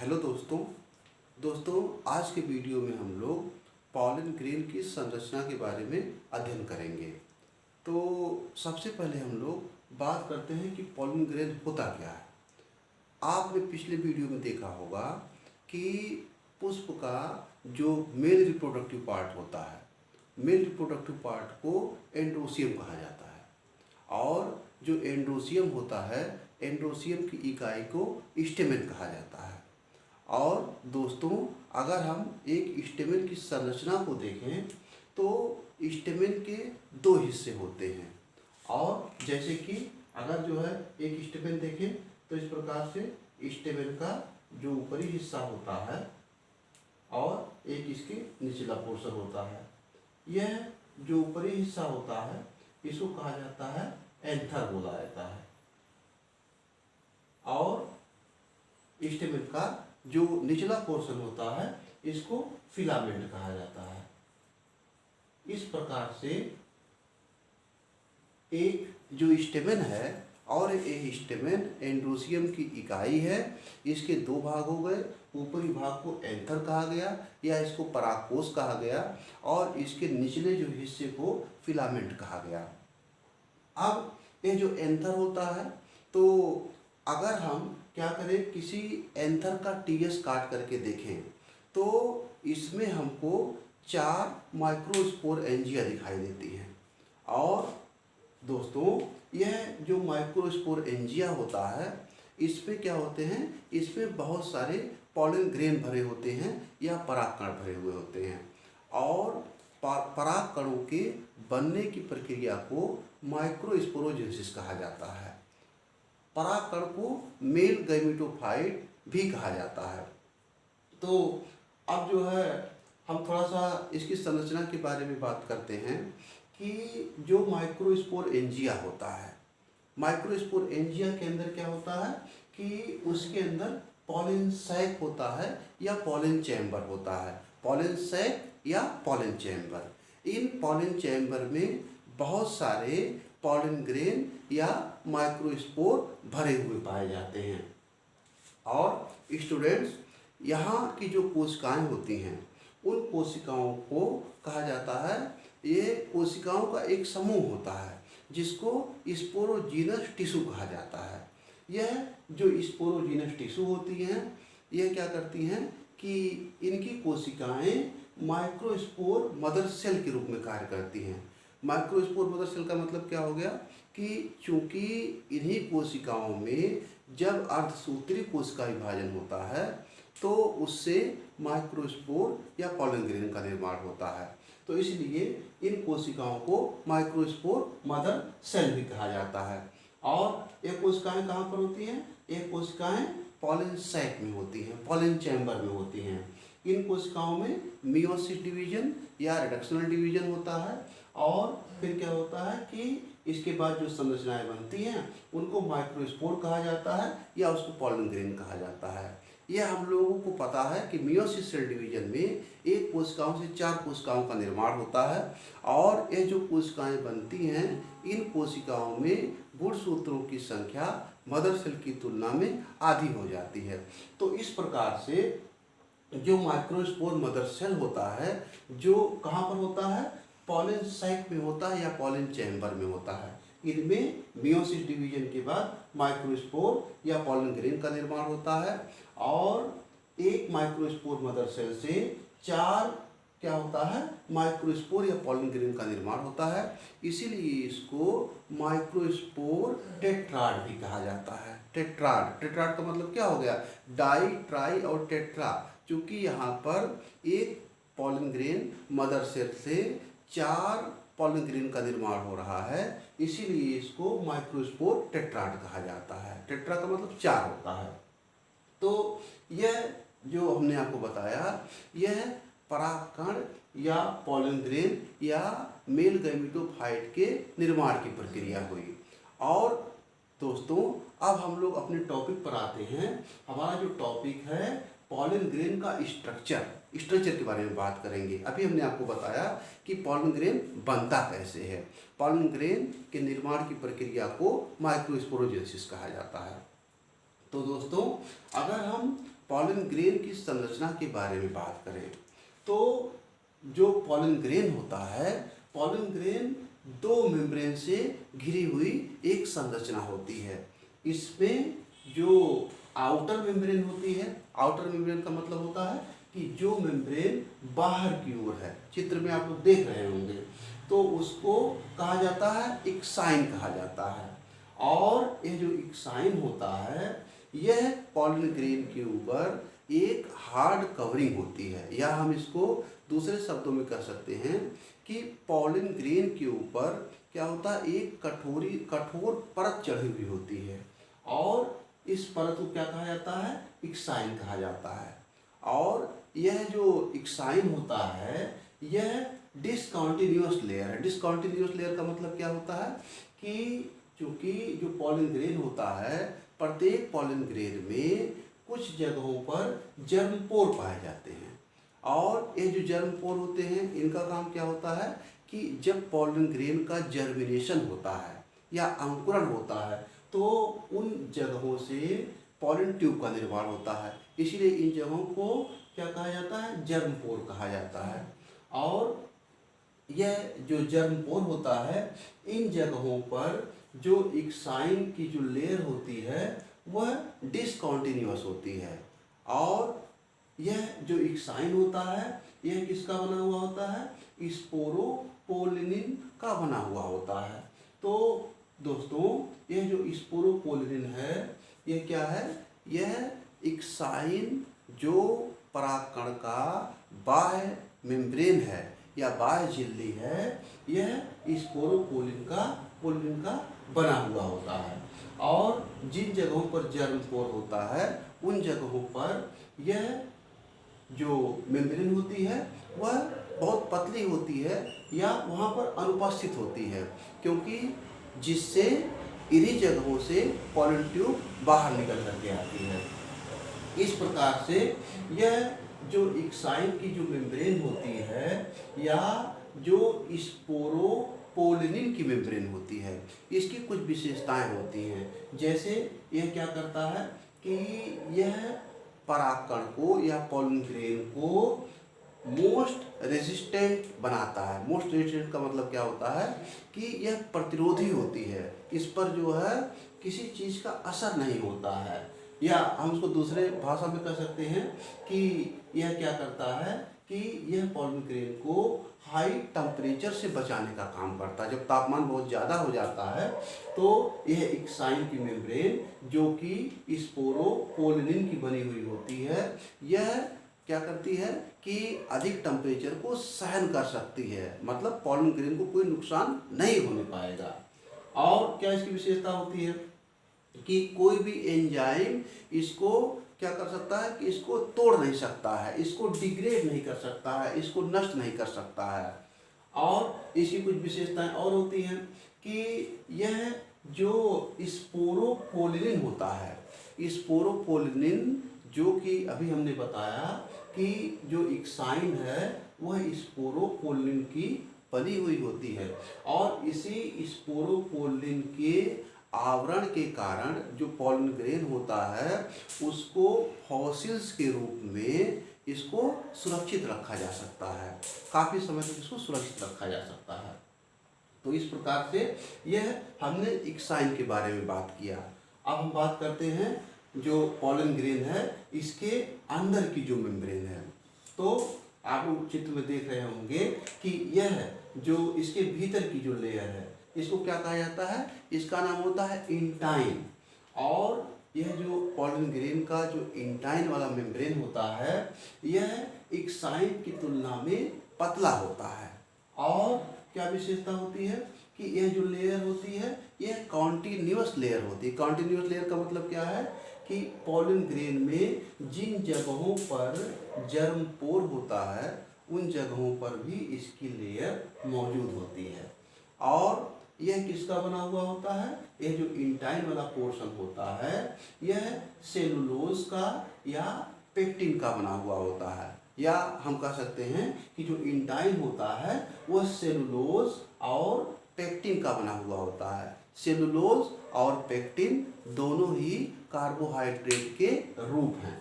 Hello दोस्तों आज के वीडियो में हम लोग पॉलन ग्रेन की संरचना के बारे में अध्ययन करेंगे। तो सबसे पहले हम लोग बात करते हैं कि पॉलन ग्रेन होता क्या है। आपने पिछले वीडियो में देखा होगा कि पुष्प का जो मेल रिप्रोडक्टिव पार्ट होता है, मेल रिप्रोडक्टिव पार्ट को एंड्रोसियम कहा जाता है और जो एंड्रोसियम होता है, एंड्रोसियम की इकाई को स्टेमेन कहा जाता है। और दोस्तों अगर हम एक स्टेमेन की संरचना को देखें तो स्टेमेन के दो हिस्से होते हैं। और जैसे कि अगर जो है एक स्टेमेन देखें तो इस प्रकार से स्टेमेन का जो ऊपरी हिस्सा होता है और एक इसके निचला पोर्शन होता है। यह जो ऊपरी हिस्सा होता है इसको कहा जाता है एंथर बोला जाता है और स्टेमेन का जो निचला पोर्शन होता है इसको फिलामेंट कहा जाता है। इस प्रकार से एक जो स्टेमेन है और एक स्टेमेन एंड्रोसियम की इकाई है। इसके दो भाग हो गए, ऊपरी भाग को एंथर कहा गया या इसको परागकोश कहा गया और इसके निचले जो हिस्से को फिलामेंट कहा गया। अब ये जो एंथर होता है तो अगर हम क्या करें, किसी एंथर का टीएस काट करके देखें तो इसमें हमको 4 माइक्रोस्पोर एंजिया दिखाई देती हैं। और दोस्तों यह जो माइक्रोस्पोर एंजिया होता है इसमें क्या होते हैं, इसमें बहुत सारे पॉलन ग्रेन भरे होते हैं या परागकण भरे हुए होते हैं और परागकणों के बनने की प्रक्रिया को माइक्रोस्पोरोजेनेसिस कहा जाता है। परागकण को मेल गैमेटोफाइट भी कहा जाता है। तो अब जो है हम थोड़ा सा इसकी संरचना के बारे में बात करते हैं कि जो माइक्रोस्पोर एंजिया होता है, माइक्रोस्पोर एंजिया के अंदर क्या होता है कि उसके अंदर पॉलन सैक होता है या पॉलन चैम्बर होता है। पॉलन सैक या पॉलन चैम्बर, इन पॉलन चैम्बर में बहुत सारे पॉलन ग्रेन या माइक्रोस्पोर भरे हुए पाए जाते हैं। और स्टूडेंट्स यहाँ की जो कोशिकाएं होती हैं उन कोशिकाओं को कहा जाता है, ये कोशिकाओं का एक समूह होता है जिसको स्पोरोजीनस टिश्यू कहा जाता है। यह जो स्पोरोजीनस टिश्यू होती हैं यह क्या करती हैं कि इनकी कोशिकाएं माइक्रोस्पोर मदर सेल के रूप में कार्य करती हैं। माइक्रोस्पोर मदर सेल का मतलब क्या हो गया कि चूंकि इन्हीं कोशिकाओं में जब अर्धसूत्री कोशिका विभाजन होता है तो उससे माइक्रोस्पोर या पॉलन ग्रेन का निर्माण होता है। तो इसलिए इन कोशिकाओं को माइक्रोस्पोर मदर सेल भी कहा जाता है। और ये कोशिकाएं कहाँ पर होती हैं, ये कोशिकाएं पॉलन सैक में होती हैं, पॉलन चैम्बर में होती हैं। इन कोशिकाओं में मियोसिस डिवीजन या रिडक्शनल डिवीजन होता है और फिर क्या होता है कि इसके बाद जो संरचनाएं बनती हैं उनको माइक्रोस्पोर कहा जाता है या उसको पॉलन ग्रेन कहा जाता है। यह हम लोगों को पता है कि मियोसिस सेल डिवीजन में एक कोशिकाओं से 4 कोशिकाओं का निर्माण होता है और ये जो कोशिकाएं बनती हैं इन कोशिकाओं में गुणसूत्रों की संख्या मदर सेल की तुलना में आधी हो जाती है। तो इस प्रकार से जो माइक्रोस्पोर मदर सेल होता है जो कहाँ पर होता है, पॉलन सैक में होता है या पॉलन चैम्बर में होता है। इनमें मियोसिस डिवीजन के बाद माइक्रोस्पोर या पॉलन ग्रेन का निर्माण होता है और एक माइक्रोस्पोर मदर सेल से 4 क्या होता है, माइक्रोस्पोर या पॉलन ग्रेन का निर्माण होता है। इसीलिए इसको माइक्रोस्पोर टेट्राड भी कहा जाता है। टेट्राड का मतलब क्या हो गया, डाई, ट्राई और टेट्रा। क्योंकि यहाँ पर एक पॉलन ग्रेन मदर सेल से 4 पॉलन ग्रेन का निर्माण हो रहा है, इसीलिए इसको माइक्रोस्पोर टेट्राड कहा जाता है। टेट्रा का मतलब 4 होता है। तो यह जो हमने आपको बताया यह परागकण या पॉलन ग्रेन या मेल गैमेटोफाइट के निर्माण की प्रक्रिया हुई। और दोस्तों अब हम लोग अपने टॉपिक पर आते हैं। हमारा जो टॉपिक है पॉलन ग्रेन का स्ट्रक्चर के बारे में बात करेंगे। अभी हमने आपको बताया कि पॉलन ग्रेन बनता कैसे है। पॉलन ग्रेन के निर्माण की प्रक्रिया को माइक्रोस्पोरोजेनेसिस कहा जाता है। तो दोस्तों अगर हम पॉलन ग्रेन की संरचना के बारे में बात करें तो जो पॉलन ग्रेन होता है, पॉलन ग्रेन दो मेम्ब्रेन से घिरी हुई एक संरचना होती है। इसमें जो आउटर मेम्ब्रेन होती है, आउटर मेम्ब्रेन का मतलब होता है कि जो मेम्ब्रेन बाहर की ओर है, चित्र में आप लोग देख रहे होंगे, तो उसको कहा जाता है एक्साइन कहा जाता है। और यह जो एक्साइन होता है यह पॉलन ग्रेन के ऊपर एक हार्ड कवरिंग होती है, या हम इसको दूसरे शब्दों में कह सकते हैं कि पॉलन ग्रेन के ऊपर क्या होता है, एक कठोर परत चढ़ी हुई होती है, और इस परत को क्या कहा जाता है, एक्साइन कहा जाता है। और यह जो एक्साइन होता है यह डिसकंटिन्यूअस लेयर है। डिसकंटिन्यूअस लेयर का मतलब क्या होता है कि चूंकि जो पॉलन ग्रेन होता है, प्रत्येक पॉलन ग्रेन में कुछ जगहों पर जर्मपोर पाए जाते हैं, और ये जो जर्मपोर होते हैं इनका काम क्या होता है कि जब पॉलन ग्रेन का जर्मिनेशन होता है या अंकुरण होता है तो उन जगहों से पॉलन ट्यूब का निर्माण होता है, इसीलिए इन जगहों को क्या कहा जाता है, जर्मपोर कहा जाता है। और यह जो जर्मपोर होता है, इन जगहों पर जो एक्साइन की जो लेयर होती है वह डिसकंटिन्यूअस होती है, और यह जो एक्साइन होता है यह किसका बना हुआ होता है, स्पोरोपोलिनिन का बना हुआ होता है। तो दोस्तों यह जो स्पोरोपोलिनिन है यह क्या है, यह एक्साइन जो परागकण का बाह्य मेम्ब्रेन है या बाह्य झिल्ली है, यह स्पोरोपोलिन का बना हुआ होता है। और जिन जगहों पर जर्मपोर होता है उन जगहों पर यह जो मेम्ब्रेन होती है वह बहुत पतली होती है या वहाँ पर अनुपस्थित होती है, क्योंकि जिससे इन्हीं जगहों से पॉलन ट्यूब बाहर निकल करके आती है। इस प्रकार से यह जो एक्साइन की जो मेम्ब्रेन होती है या जो स्पोरोपोलिनिन की मेम्ब्रेन होती है, इसकी कुछ विशेषताएं होती हैं। जैसे यह क्या करता है कि यह परागकण को या पॉलन ग्रेन को मोस्ट रेजिस्टेंट बनाता है। मोस्ट रेजिस्टेंट का मतलब क्या होता है कि यह प्रतिरोधी होती है, इस पर जो है किसी चीज़ का असर नहीं होता है, या हम उसको दूसरे भाषा में कह सकते हैं कि यह क्या करता है कि यह पॉलन ग्रेन को हाई टेम्परेचर से बचाने का काम करता है। जब तापमान बहुत ज़्यादा हो जाता है तो यह एक्साइन की मेम्ब्रेन जो कि स्पोरोपोलिनिन की बनी हुई होती है, यह क्या करती है कि अधिक टेम्परेचर को सहन कर सकती है, मतलब पॉलन ग्रेन को कोई नुकसान नहीं होने पाएगा। और क्या इसकी विशेषता होती है कि कोई भी एंजाइम इसको क्या कर सकता है कि इसको तोड़ नहीं सकता है, इसको डिग्रेड नहीं कर सकता है, इसको नष्ट नहीं कर सकता है। और इसकी कुछ विशेषताएं और होती हैं कि यह जो स्पोरोपोलिनिन होता है, स्पोरोपोलिनिन जो कि अभी हमने बताया कि जो एक्साइन है वह स्पोरोपोलिनिन की बनी हुई होती है, और इसी स्पोरोपोलिनिन के आवरण के कारण जो पॉलन ग्रेन होता है उसको फॉसिल्स के रूप में इसको सुरक्षित रखा जा सकता है, काफ़ी समय तक इसको सुरक्षित रखा जा सकता है। तो इस प्रकार से यह हमने एक्साइन के बारे में बात किया। अब हम बात करते हैं जो पॉलन ग्रेन है इसके अंदर की जो मेम्ब्रेन है। तो आप लोग चित्र में देख रहे होंगे कि यह जो इसके भीतर की जो लेयर है इसको क्या कहा जाता है, इसका नाम होता है इंटाइन। और यह जो पॉलन ग्रेन का जो इंटाइन वाला मेम्ब्रेन होता है यह एक्साइन की तुलना में पतला होता है। और क्या विशेषता होती है कि यह जो लेयर होती है यह कॉन्टिन्यूअस लेयर होती है। कॉन्टिन्यूअस लेयर का मतलब क्या है कि पॉलन ग्रेन में जिन जगहों पर जर्मपोर होता है उन जगहों पर भी इसकी लेयर मौजूद होती है। और यह किसका बना हुआ होता है, यह जो इंटाइन वाला पोर्शन होता है यह सेलुलोज का या पेक्टिन का बना हुआ होता है, या हम कह सकते हैं कि जो इंटाइन होता है वह सेलुलोज और पेक्टिन का बना हुआ होता है। सेलुलोज और पेक्टिन दोनों ही कार्बोहाइड्रेट के रूप हैं।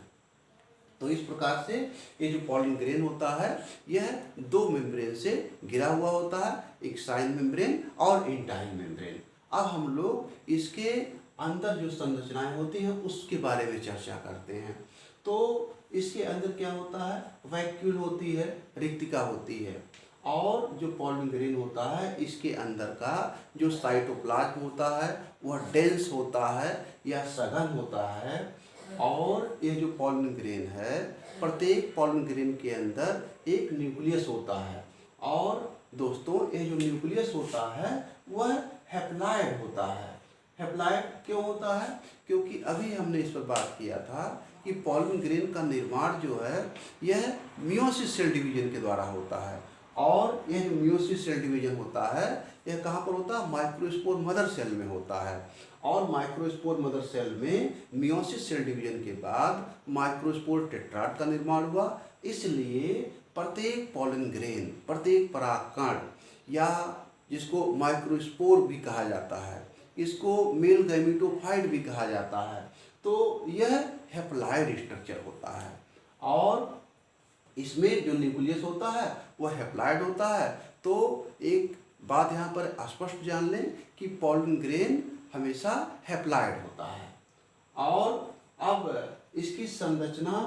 तो इस प्रकार से ये जो पॉलन ग्रेन होता है यह दो मेम्ब्रेन से घिरा हुआ होता है, एक साइन मेम्ब्रेन और इंटाइन मेम्ब्रेन। अब हम लोग इसके अंदर जो संरचनाएं होती हैं उसके बारे में चर्चा करते हैं। तो इसके अंदर क्या होता है, वैक्यूल होती है, रिक्तिका होती है, और जो पॉलन ग्रेन होता है इसके अंदर का जो साइटोप्लाज्म होता है वह डेंस होता है या सघन होता है। और ये जो पॉलन ग्रेन है, प्रत्येक पॉलन ग्रेन के अंदर एक न्यूक्लियस होता है, और दोस्तों ये जो न्यूक्लियस होता है वह हैप्लॉइड होता है। हैप्लॉइड क्यों होता है, क्योंकि अभी हमने इस पर बात किया था कि पॉलन ग्रेन का निर्माण जो है यह मियोसिस सेल डिवीजन के द्वारा होता है, और यह जो मियोसिस सेल डिवीजन होता है यह कहाँ पर होता है, माइक्रोस्पोर मदर सेल में होता है। और माइक्रोस्पोर मदर सेल में मियोसिस सेल डिवीजन के बाद माइक्रोस्पोर टेट्राड का निर्माण हुआ। इसलिए प्रत्येक पॉलन ग्रेन, प्रत्येक परागकण, या जिसको माइक्रोस्पोर भी कहा जाता है, इसको मेल गैमेटोफाइट भी कहा जाता है, तो यह हैप्लॉइड स्ट्रक्चर होता है। और इसमें जो न्यूक्लियस होता है वह हैप्लॉइड होता है। तो एक बात यहाँ पर स्पष्ट जान लें कि पॉलन ग्रेन हमेशा हैप्लॉइड होता है। और अब इसकी संरचना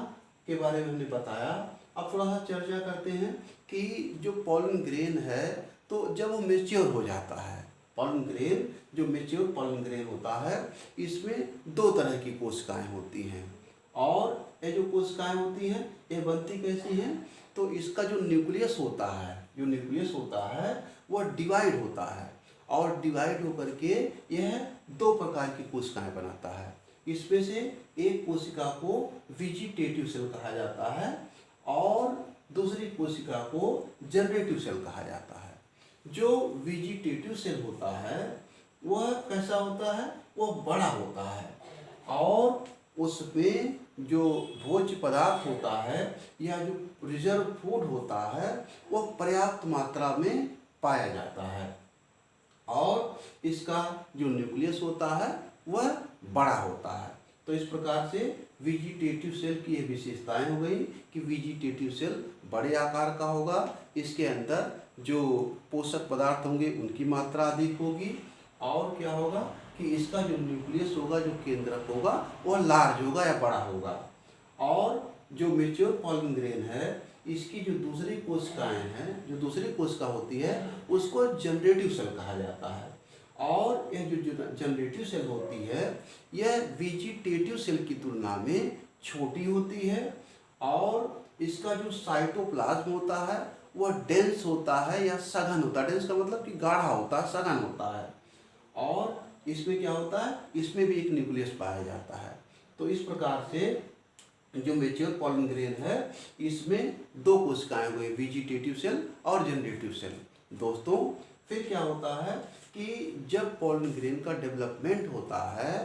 के बारे में हमने बताया, अब थोड़ा सा चर्चा करते हैं कि जो पॉलन ग्रेन है तो जब वो मेच्योर हो जाता है, पॉलन ग्रेन जो मेच्योर पॉलन ग्रेन होता है इसमें दो तरह की कोशिकाएं होती हैं, और ये जो कोशिकाएं होती हैं ये बनती कैसी हैं, तो इसका जो न्यूक्लियस होता है, जो न्यूक्लियस होता है वह डिवाइड होता है, और डिवाइड होकर के यह दो प्रकार की कोशिकाएं बनाता है। इसमें से एक कोशिका को वेजिटेटिव सेल कहा जाता है और दूसरी कोशिका को जनरेटिव सेल कहा जाता है। जो वेजिटेटिव सेल होता है वह कैसा होता है, वह बड़ा होता है, और उसमें जो भोज्य पदार्थ होता है या जो रिजर्व फूड होता है वह पर्याप्त मात्रा में पाया जाता है, और इसका जो न्यूक्लियस होता है वह बड़ा होता है। तो इस प्रकार से वेजिटेटिव सेल की ये विशेषताएं हो गई कि वेजिटेटिव सेल बड़े आकार का होगा, इसके अंदर जो पोषक पदार्थ होंगे उनकी मात्रा अधिक होगी, और क्या होगा कि इसका जो न्यूक्लियस होगा, जो केंद्रक होगा वह लार्ज होगा या बड़ा होगा। और जो मेच्योर पॉलन ग्रेन है इसकी जो दूसरी कोशिकाएं हैं, जो दूसरी कोशिका होती है उसको जनरेटिव सेल कहा जाता है, और यह जो जनरेटिव सेल होती है यह वेजिटेटिव सेल की तुलना में छोटी होती है, और इसका जो साइटोप्लाज्म होता है वह डेंस होता है या सघन होता है। डेंस का मतलब कि गाढ़ा होता है, सघन होता है, और इसमें क्या होता है, इसमें भी एक न्यूक्लियस पाया जाता है। तो इस प्रकार से जो मेच्योर पॉलन ग्रेन है इसमें दो कोशिकाएं हुई, वेजिटेटिव सेल और जनरेटिव सेल। दोस्तों फिर क्या होता है कि जब पॉलन ग्रेन का डेवलपमेंट होता है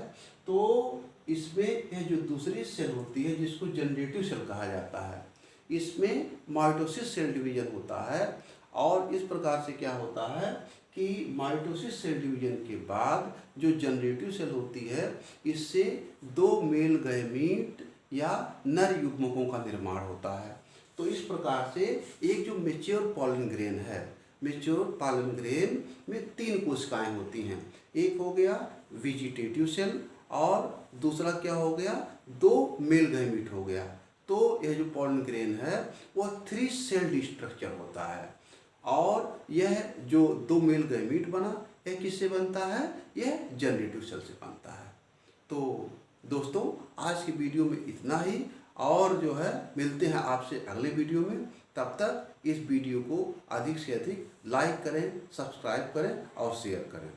तो इसमें यह जो दूसरी सेल होती है जिसको जनरेटिव सेल कहा जाता है, इसमें माइटोसिस सेल डिवीजन होता है, और इस प्रकार से क्या होता है कि माइटोसिस सेल डिवीजन के बाद जो जनरेटिव सेल होती है इससे दो मेल गैमीट या नर युग्मकों का निर्माण होता है। तो इस प्रकार से एक जो मेच्योर पॉलन ग्रेन है, मेच्योर पॉलन ग्रेन में तीन कोशिकाएं होती हैं, एक हो गया वेजिटेटिव सेल और दूसरा क्या हो गया, दो मेल गैमीट हो गया। तो यह जो पॉलन ग्रेन है वह 3 सेल्ड स्ट्रक्चर होता है, और यह जो दो मेल गैमीट बना यह किससे बनता है, यह जनरेटिव सेल से बनता है। तो दोस्तों आज की वीडियो में इतना ही, और जो है मिलते हैं आपसे अगले वीडियो में। तब तक इस वीडियो को अधिक से अधिक लाइक करें, सब्सक्राइब करें और शेयर करें।